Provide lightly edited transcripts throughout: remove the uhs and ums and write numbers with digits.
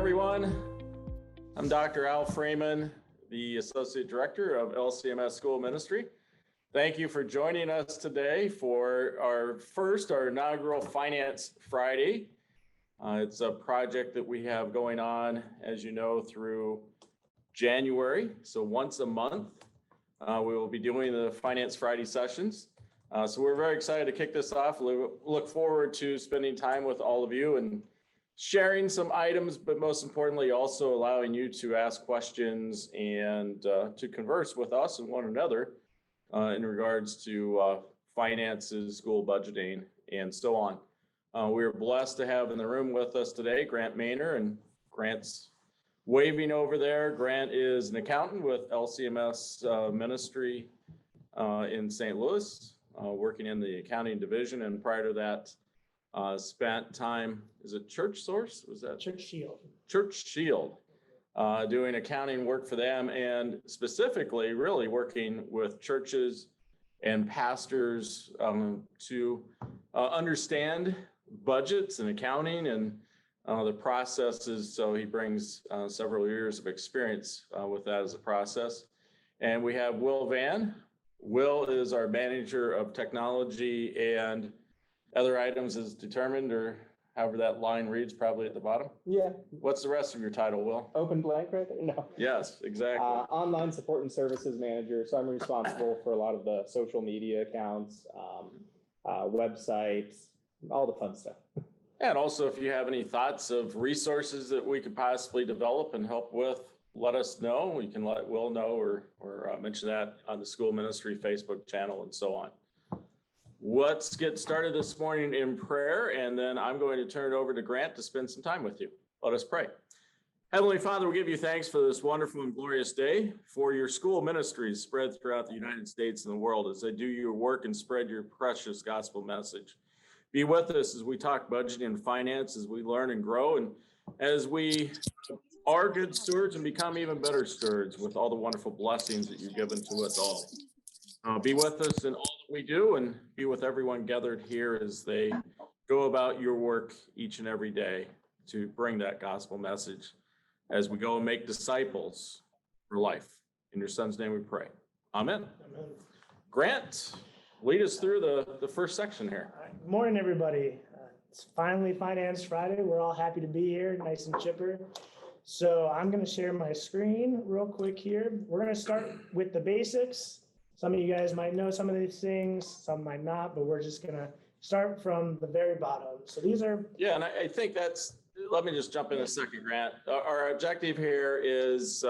everyone. I'm Dr. Al Freeman, the Associate Director of LCMS School Ministry. Thank you for joining us today for our inaugural Finance Friday. It's a project that we have going on, as you know, through January. So once a month, we will be doing the Finance Friday sessions. So we're very excited to kick this off. We look forward to spending time with all of you and sharing some items, but most importantly, also allowing you to ask questions and to converse with us and one another in regards to finances, school budgeting, and so on. We are blessed to have in the room with us today Grant Maynor, and Grant's waving over there. Grant is an accountant with LCMS Ministry in St. Louis, working in the accounting division, and prior to that, spent time, is it Church Source? Was that Church Shield? Church Shield, doing accounting work for them, and specifically really working with churches and pastors to understand budgets and accounting and the processes. So he brings several years of experience with that as a process. And we have Will Van. Will is our manager of technology and other items is determined, or however that line reads, probably at the bottom. Yeah. What's the rest of your title, Will? Open blank right there? No. Yes, exactly. Online support and services manager. So I'm responsible for a lot of the social media accounts, websites, all the fun stuff. And also, if you have any thoughts of resources that we could possibly develop and help with, let us know. We can let Will know or mention that on the school ministry Facebook channel and so on. Let's get started this morning in prayer, and then I'm going to turn it over to Grant to spend some time with you. Let us pray. Heavenly Father, we give you thanks for this wonderful and glorious day, for your school ministries spread throughout the United States and the world as they do your work and spread your precious gospel message. Be with us as we talk budgeting and finance, as we learn and grow, and as we are good stewards and become even better stewards with all the wonderful blessings that you've given to us all. Be with us in all that we do, and be with everyone gathered here as they go about your work each and every day to bring that gospel message as we go and make disciples for life. In your son's name we pray. Amen. Amen. Grant, lead us through the first section here. All right. Good morning, everybody. It's finally Finance Friday. We're all happy to be here, nice and chipper. So I'm going to share my screen real quick here. We're going to start with the basics. Some of you guys might know some of these things, some might not, but we're just going to start from the very bottom. So these are... Yeah, and I think let me just jump in a second, Grant. Our objective here is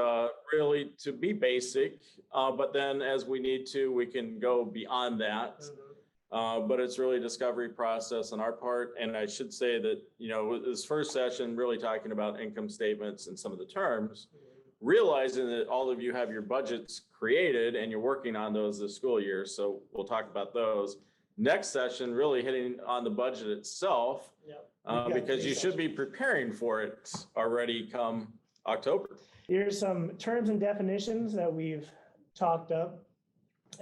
really to be basic, but then as we need to, we can go beyond that. Mm-hmm. But it's really a discovery process on our part. And I should say that, this first session, really talking about income statements and some of the terms, realizing that all of you have your budgets created and you're working on those this school year. So we'll talk about those. Next session, really hitting on the budget itself, because you should be preparing for it already come October. Here's some terms and definitions that we've talked up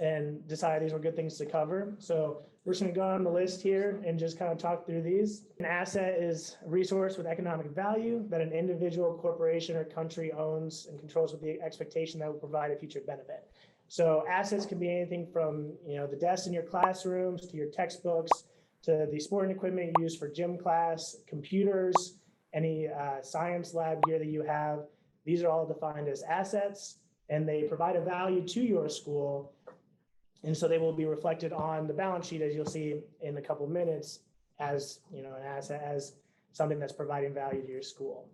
and decided these were good things to cover. So we're just going to go on the list here and just kind of talk through these. An asset is a resource with economic value that an individual, corporation, or country owns and controls with the expectation that will provide a future benefit. So assets can be anything from, the desks in your classrooms to your textbooks to the sporting equipment you use for gym class, computers, any science lab gear that you have. These are all defined as assets, and they provide a value to your school. And so they will be reflected on the balance sheet, as you'll see in a couple of minutes, as an asset, as something that's providing value to your school.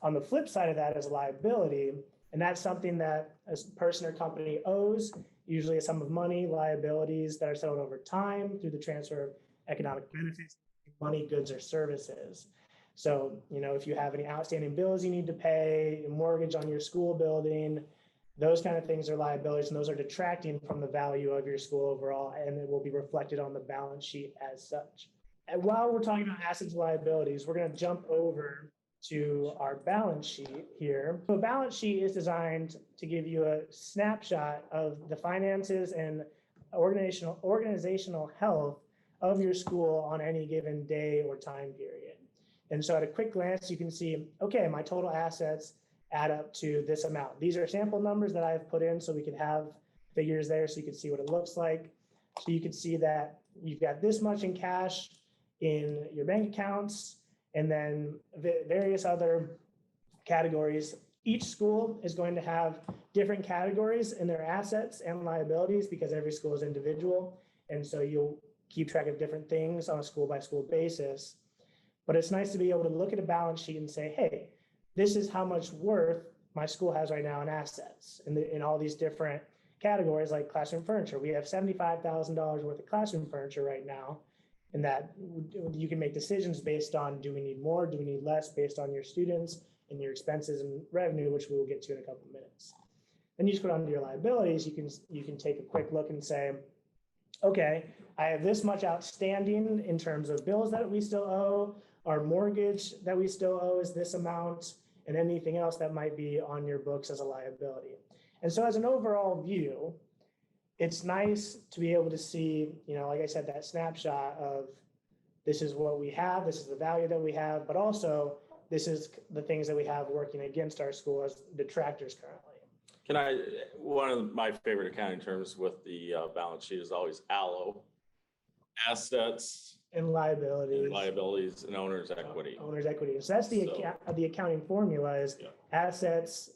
On the flip side of that is a liability, and that's something that a person or company owes, usually a sum of money, liabilities that are settled over time through the transfer of economic benefits, money, goods, or services. So, if you have any outstanding bills you need to pay, a mortgage on your school building, those kind of things are liabilities, and those are detracting from the value of your school overall, and it will be reflected on the balance sheet as such. And while we're talking about assets and liabilities, we're going to jump over to our balance sheet here. So a balance sheet is designed to give you a snapshot of the finances and organizational health of your school on any given day or time period. And so at a quick glance, you can see, okay, my total assets add up to this amount. These are sample numbers that I've put in so we can have figures there so you can see what it looks like. So you can see that you've got this much in cash in your bank accounts, and then various other categories. Each school is going to have different categories in their assets and liabilities because every school is individual. And so you'll keep track of different things on a school by school basis. But it's nice to be able to look at a balance sheet and say, hey, this is how much worth my school has right now in assets in all these different categories like classroom furniture. We have $75,000 worth of classroom furniture right now, and that you can make decisions based on, do we need more, do we need less, based on your students and your expenses and revenue, which we will get to in a couple of minutes. Then you just go down to your liabilities. You can take a quick look and say, okay, I have this much outstanding in terms of bills that we still owe, our mortgage that we still owe is this amount, and anything else that might be on your books as a liability. And so as an overall view, it's nice to be able to see, like I said, that snapshot of this is what we have, this is the value that we have, but also this is the things that we have working against our school as detractors currently. One of my favorite accounting terms with the balance sheet is always ALLO, assets And liabilities. and owner's equity. Owner's equity. So that's the accounting formula is assets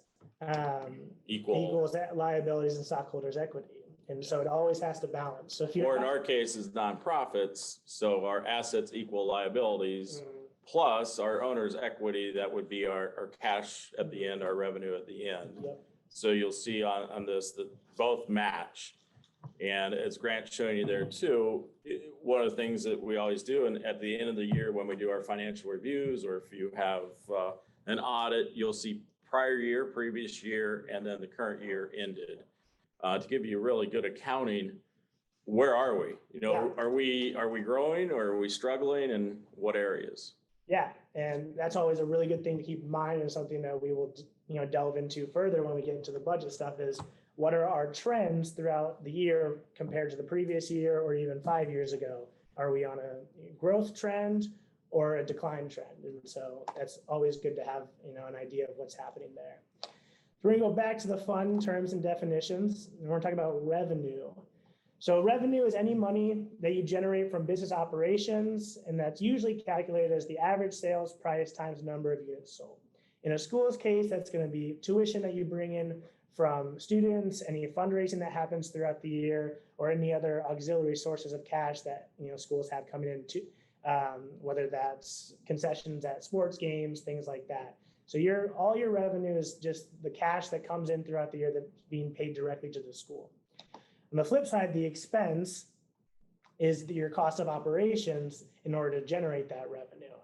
equals liabilities and stockholders' equity. And so it always has to balance. So or in our case is nonprofits. So our assets equal liabilities plus our owner's equity, that would be our cash at the end, our revenue at the end. Yep. So you'll see on this that both match. And as Grant's showing you there too, one of the things that we always do, and at the end of the year when we do our financial reviews, or if you have an audit, you'll see prior year, previous year, and then the current year ended. To give you really good accounting, where are we? Are we growing, or are we struggling, and what areas? Yeah, and that's always a really good thing to keep in mind, and something that we will delve into further when we get into the budget stuff is what are our trends throughout the year compared to the previous year or even 5 years ago? Are we on a growth trend or a decline trend? And so that's always good to have an idea of what's happening there. So we're going to go back to the fund terms and definitions, and we're going to talk about revenue. So revenue is any money that you generate from business operations, and that's usually calculated as the average sales price times number of units sold. In a school's case, that's going to be tuition that you bring in from students, any fundraising that happens throughout the year, or any other auxiliary sources of cash that schools have coming in, whether that's concessions at sports games, things like that. So all your revenue is just the cash that comes in throughout the year that's being paid directly to the school. On the flip side, the expense is your cost of operations in order to generate that revenue.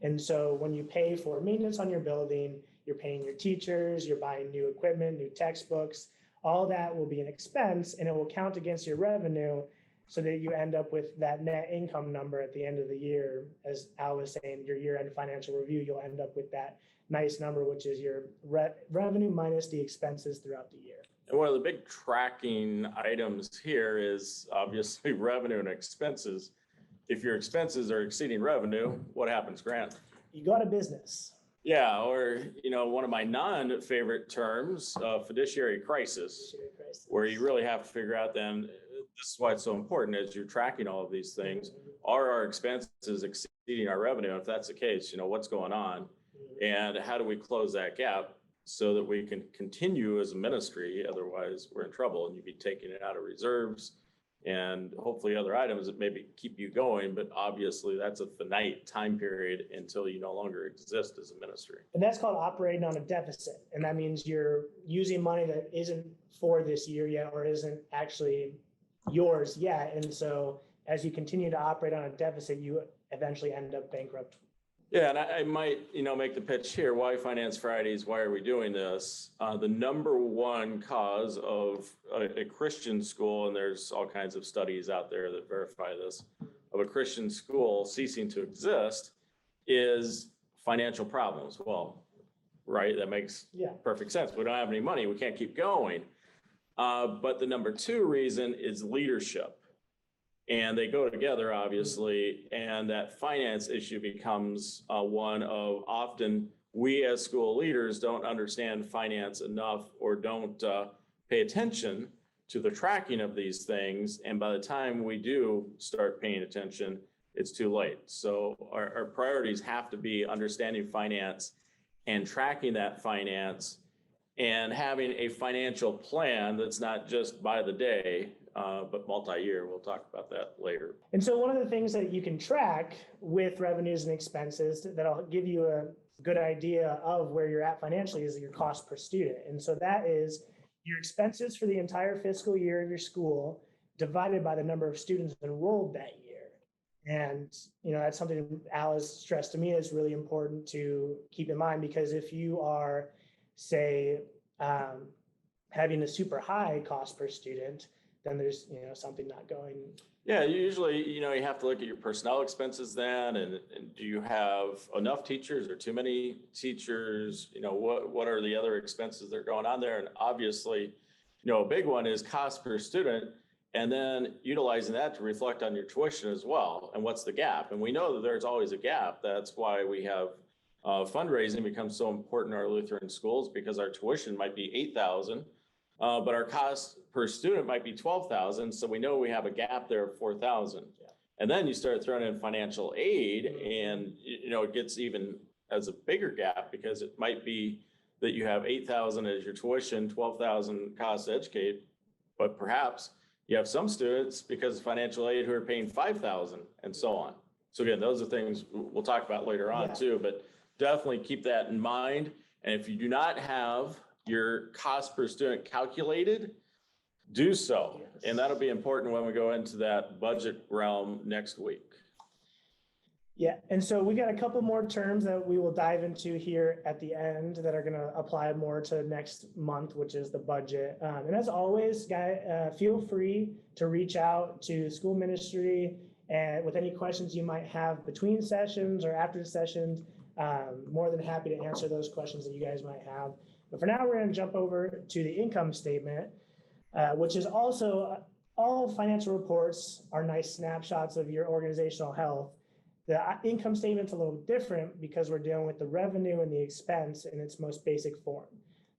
And so when you pay for maintenance on your building, you're paying your teachers, you're buying new equipment, new textbooks, all that will be an expense, and it will count against your revenue so that you end up with that net income number at the end of the year. As Al was saying, your year-end financial review, you'll end up with that nice number, which is your revenue minus the expenses throughout the year. And one of the big tracking items here is obviously revenue and expenses. If your expenses are exceeding revenue, what happens, Grant? You go out of business. Yeah, or one of my non-favorite terms, fiduciary crisis, where you really have to figure out then, this is why it's so important as you're tracking all of these things, are our expenses exceeding our revenue? And if that's the case, what's going on? And how do we close that gap so that we can continue as a ministry? Otherwise, we're in trouble, and you'd be taking it out of reserves and hopefully other items that maybe keep you going. But obviously, that's a finite time period until you no longer exist as a ministry. And that's called operating on a deficit. And that means you're using money that isn't for this year yet, or isn't actually yours yet. And so as you continue to operate on a deficit, you eventually end up bankrupt. Yeah, and I might, make the pitch here. Why Finance Fridays? Why are we doing this? The number one cause of a Christian school, and there's all kinds of studies out there that verify this, of a Christian school ceasing to exist is financial problems. Well, right, that makes perfect sense. We don't have any money. We can't keep going. But the number two reason is leadership. and they go together, obviously, and that finance issue becomes one of often we as school leaders don't understand finance enough or don't pay attention to the tracking of these things. And by the time we do start paying attention, it's too late. So our priorities have to be understanding finance and tracking that finance and having a financial plan that's not just by the day, but multi-year. We'll talk about that later. And so one of the things that you can track with revenues and expenses that'll give you a good idea of where you're at financially is your cost per student. And so that is your expenses for the entire fiscal year of your school divided by the number of students enrolled that year. And, that's something Al has stressed to me is really important to keep in mind, because if you are, say, having a super high cost per student, then there's, something not going. Yeah, usually, you have to look at your personnel expenses then, and do you have enough teachers or too many teachers? What are the other expenses that are going on there? And obviously, a big one is cost per student, and then utilizing that to reflect on your tuition as well. And what's the gap? And we know that there's always a gap. That's why we have fundraising becomes so important in our Lutheran schools, because our tuition might be $8,000. But our cost per student might be $12,000, so we know we have a gap there of $4,000. Yeah. And then you start throwing in financial aid, and it gets even as a bigger gap, because it might be that you have $8,000 as your tuition, $12,000 cost to educate, but perhaps you have some students because of financial aid who are paying $5,000, and so on. So again, those are things we'll talk about later on too, but definitely keep that in mind. And if you do not have your cost per student calculated, do so. Yes. And that'll be important when we go into that budget realm next week. Yeah, and so we got a couple more terms that we will dive into here at the end that are going to apply more to next month, which is the budget. And as always, guys, feel free to reach out to school ministry and with any questions you might have between sessions or after sessions. More than happy to answer those questions that you guys might have. But for now, we're going to jump over to the income statement, which is also all financial reports are nice snapshots of your organizational health. The income statement's a little different because we're dealing with the revenue and the expense in its most basic form.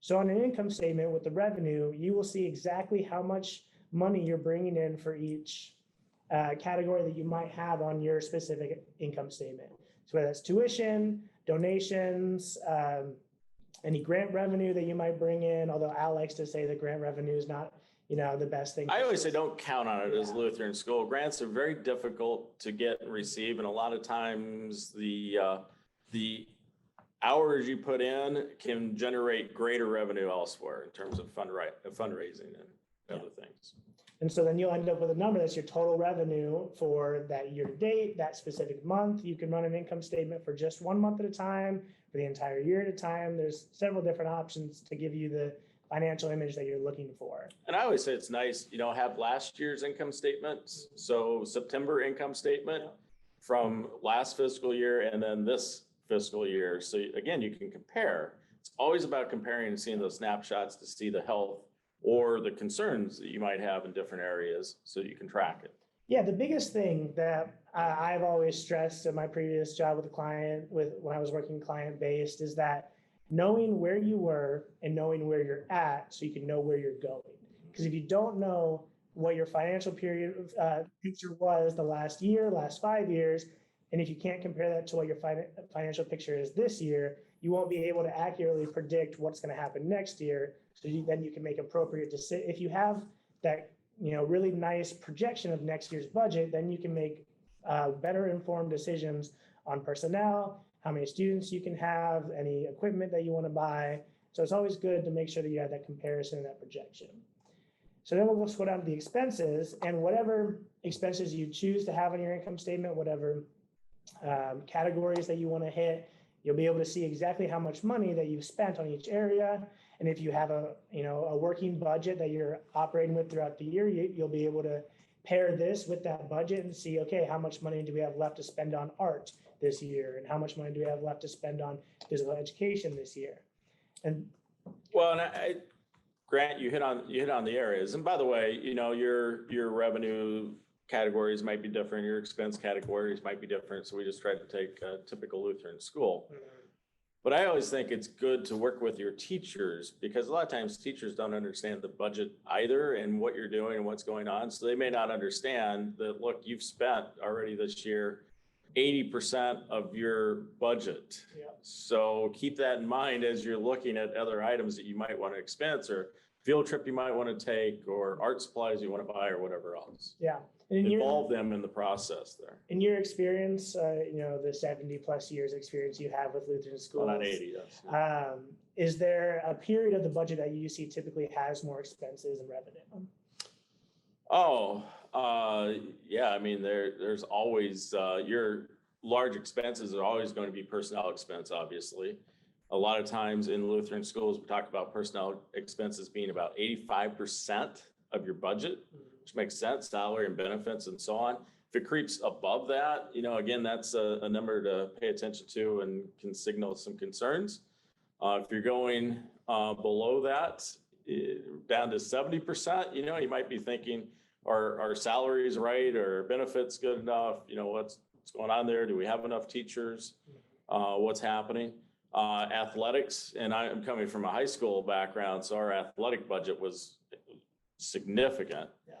So on an income statement with the revenue, you will see exactly how much money you're bringing in for each category that you might have on your specific income statement. So whether that's tuition, donations, any grant revenue that you might bring in, although Al likes to say that grant revenue is not, the best thing. I always say don't count on it as a Lutheran school. Grants are very difficult to get and receive, and a lot of times the hours you put in can generate greater revenue elsewhere in terms of fundraising and other things. And so then you'll end up with a number that's your total revenue for that year to date, that specific month. You can run an income statement for just 1 month at a time, for the entire year at a time. There's several different options to give you the financial image that you're looking for. And I always say it's nice, have last year's income statements. So September income statement from last fiscal year and then this fiscal year. So again, you can compare. It's always about comparing and seeing those snapshots to see the health or the concerns that you might have in different areas so you can track it. Yeah, the biggest thing that I've always stressed in my previous job with a client, when I was working client-based, is that knowing where you were and knowing where you're at so you can know where you're going. Because if you don't know what your financial picture was the last year, last 5 years, and if you can't compare that to what your financial picture is this year, you won't be able to accurately predict what's going to happen next year. So then you can make appropriate decisions. If you have that, really nice projection of next year's budget, then you can make better informed decisions on personnel, how many students you can have, any equipment that you want to buy. So it's always good to make sure that you have that comparison and that projection. So then we'll go down to the expenses, and whatever expenses you choose to have on your income statement, whatever categories that you want to hit, you'll be able to see exactly how much money that you've spent on each area. And if you have a working budget that you're operating with throughout the year, you'll be able to pair this with that budget and see, okay, how much money do we have left to spend on art this year? And how much money do we have left to spend on physical education this year? And well, and Grant, you hit on the areas. And by the way, your revenue categories might be different, your expense categories might be different, so we just tried to take a typical Lutheran school. But I always think it's good to work with your teachers, because a lot of times teachers don't understand the budget either and what you're doing and what's going on. So they may not understand that, look, you've spent already this year 80% of your budget. Yep. So keep that in mind as you're looking at other items that you might want to expense, or field trip you might want to take, or art supplies you want to buy, or whatever else. Yeah. And Involve them in the process there. in your experience, the 70+ years experience you have with Lutheran schools, Well, not 80, yes. is there a period of the budget that you see typically has more expenses and revenue? Yeah, I mean, there's always, your large expenses are always going to be personnel expense, obviously. A lot of times in Lutheran schools, we talk about personnel expenses being about 85% of your budget, which makes sense, salary and benefits and so on. If it creeps above that, again, that's a number to pay attention to and can signal some concerns. If you're going below that, down to 70%, you might be thinking, are salaries right, or benefits good enough? What's going on there? Do we have enough teachers? What's happening? Athletics, and I'm coming from a high school background, so our athletic budget was significant. Yeah.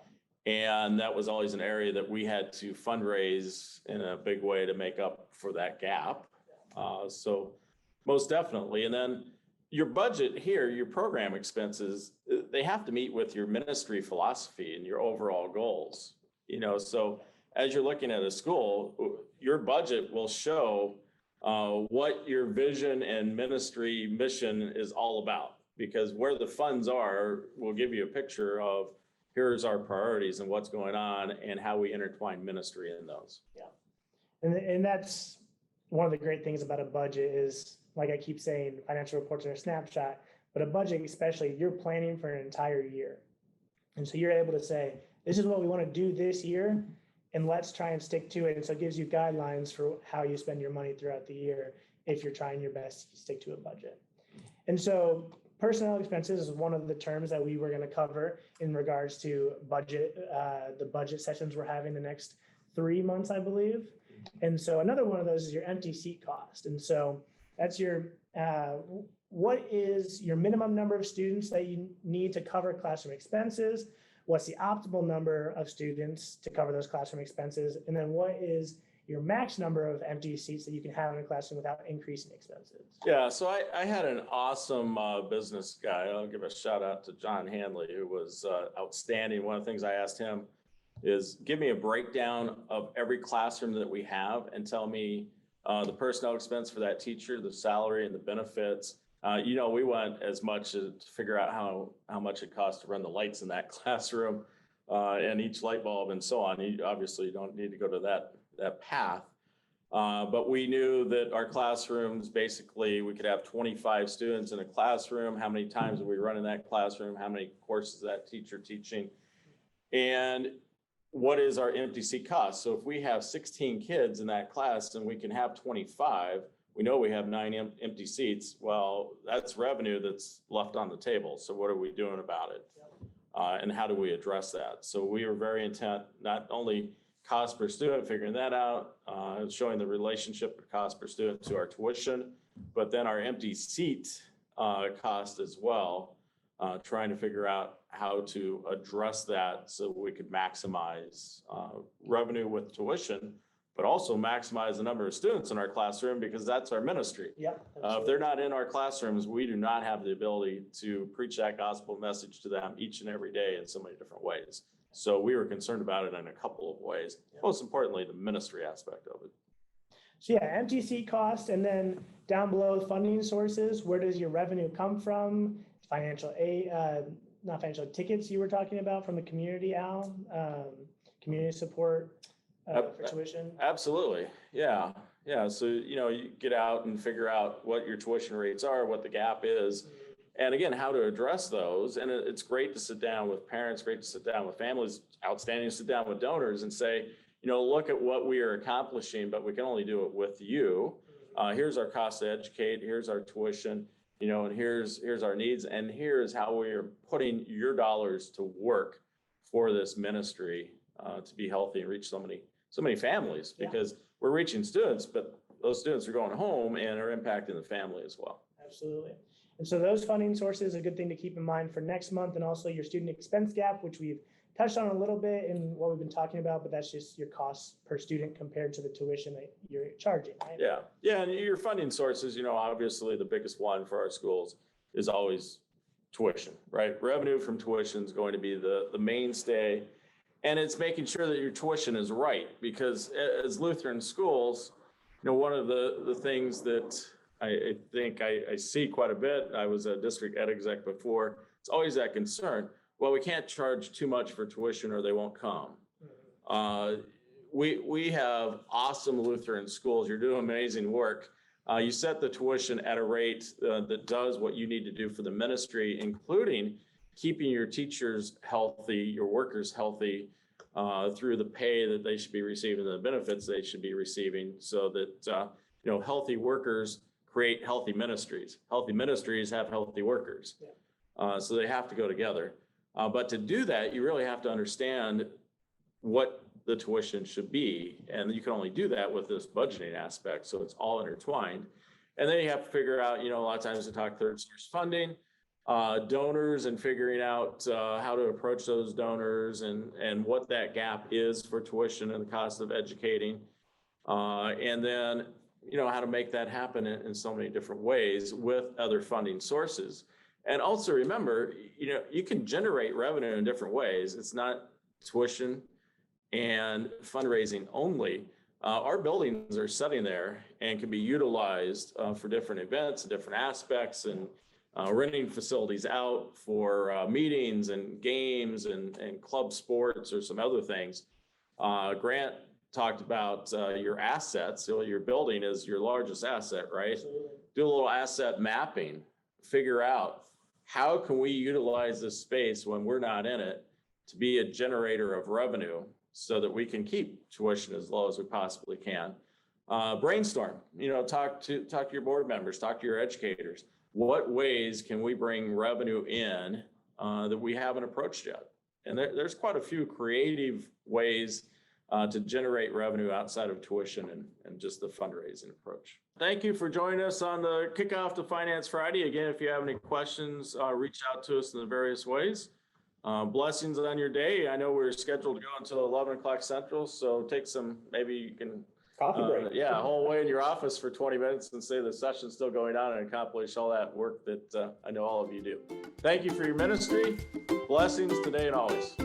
And that was always an area that we had to fundraise in a big way to make up for that gap. So most definitely. And then your budget here, your program expenses, they have to meet with your ministry philosophy and your overall goals. So as you're looking at a school, your budget will show what your vision and ministry mission is all about, because where the funds are will give you a picture of here's our priorities and what's going on and how we intertwine ministry in those. Yeah. And that's one of the great things about a budget is, like I keep saying, financial reports are a snapshot, but a budget, especially, you're planning for an entire year. And so you're able to say, this is what we want to do this year, and let's try and stick to it. And so it gives you guidelines for how you spend your money throughout the year if you're trying your best to stick to a budget. And so personnel expenses is one of the terms that we were going to cover in regards to budget, the budget sessions we're having the next 3 months, I believe. And so another one of those is your empty seat cost. And so that's your, what is your minimum number of students that you need to cover classroom expenses? What's the optimal number of students to cover those classroom expenses? And then what is your max number of empty seats that you can have in a classroom without increasing expenses? Yeah, so I had an awesome business guy. I'll give a shout out to John Hanley, who was outstanding. One of the things I asked him is give me a breakdown of every classroom that we have and tell me the personnel expense for that teacher, the salary and the benefits. We went as much to figure out how much it costs to run the lights in that classroom and each light bulb and so on. You obviously don't need to go to that path. But we knew that our classrooms, basically, we could have 25 students in a classroom. How many times are we running that classroom? How many courses is that teacher teaching? And what is our empty seat cost? So if we have 16 kids in that class and we can have 25, we know we have 9 empty seats. Well, that's revenue that's left on the table. So what are we doing about it? And how do we address that? So we were very intent, not only cost per student, figuring that out, showing the relationship of cost per student to our tuition, but then our empty seat cost as well, trying to figure out how to address that so we could maximize revenue with tuition, but also maximize the number of students in our classroom, because that's our ministry. Yep. If they're not in our classrooms, we do not have the ability to preach that gospel message to them each and every day in so many different ways. So we were concerned about it in a couple of ways. Most importantly, the ministry aspect of it. So yeah, empty seat cost, and then down below, funding sources. Where does your revenue come from? Financial aid, not financial tickets you were talking about from the community, Al, community support for tuition. Absolutely, yeah. So you get out and figure out what your tuition rates are, what the gap is. And again, how to address those. And it's great to sit down with parents, great to sit down with families, outstanding to sit down with donors and say, look at what we are accomplishing, but we can only do it with you. Here's our cost to educate, here's our tuition, and here's our needs, and here's how we are putting your dollars to work for this ministry to be healthy and reach so many families, Yeah. because we're reaching students, but those students are going home and are impacting the family as well. Absolutely. And so those funding sources, a good thing to keep in mind for next month, and also your student expense gap, which we've touched on a little bit in what we've been talking about, but that's just your costs per student compared to the tuition that you're charging, right? Yeah, and your funding sources, obviously the biggest one for our schools is always tuition, right? Revenue from tuition is going to be the mainstay, and it's making sure that your tuition is right, because as Lutheran schools, one of the things that I think I see quite a bit, I was a district ed exec before, it's always that concern. Well, we can't charge too much for tuition or they won't come. We have awesome Lutheran schools. You're doing amazing work. You set the tuition at a rate that does what you need to do for the ministry, including keeping your teachers healthy, your workers healthy, through the pay that they should be receiving, the benefits they should be receiving, so that healthy workers create healthy ministries. Healthy ministries have healthy workers. So they have to go together. But to do that, you really have to understand what the tuition should be. And you can only do that with this budgeting aspect. So it's all intertwined. And then you have to figure out, a lot of times we talk third source funding, donors, and figuring out how to approach those donors and what that gap is for tuition and the cost of educating. And then, how to make that happen in so many different ways with other funding sources. And also remember, you can generate revenue in different ways. It's not tuition and fundraising only. Our buildings are sitting there and can be utilized for different events and different aspects, and renting facilities out for meetings and games and club sports or some other things. Grant talked about your assets. So your building is your largest asset, right? Absolutely. Do a little asset mapping, figure out how can we utilize this space when we're not in it to be a generator of revenue so that we can keep tuition as low as we possibly can. Brainstorm, talk to your board members, talk to your educators. What ways can we bring revenue in that we haven't approached yet? And there's quite a few creative ways to generate revenue outside of tuition and just the fundraising approach. Thank you for joining us on the Kickoff to Finance Friday. Again, if you have any questions, reach out to us in the various ways. Blessings on your day. I know we're scheduled to go until 11 o'clock Central, so take maybe you can Coffee break. whole way in your office for 20 minutes and say the session's still going on and accomplish all that work that I know all of you do. Thank you for your ministry. Blessings today and always.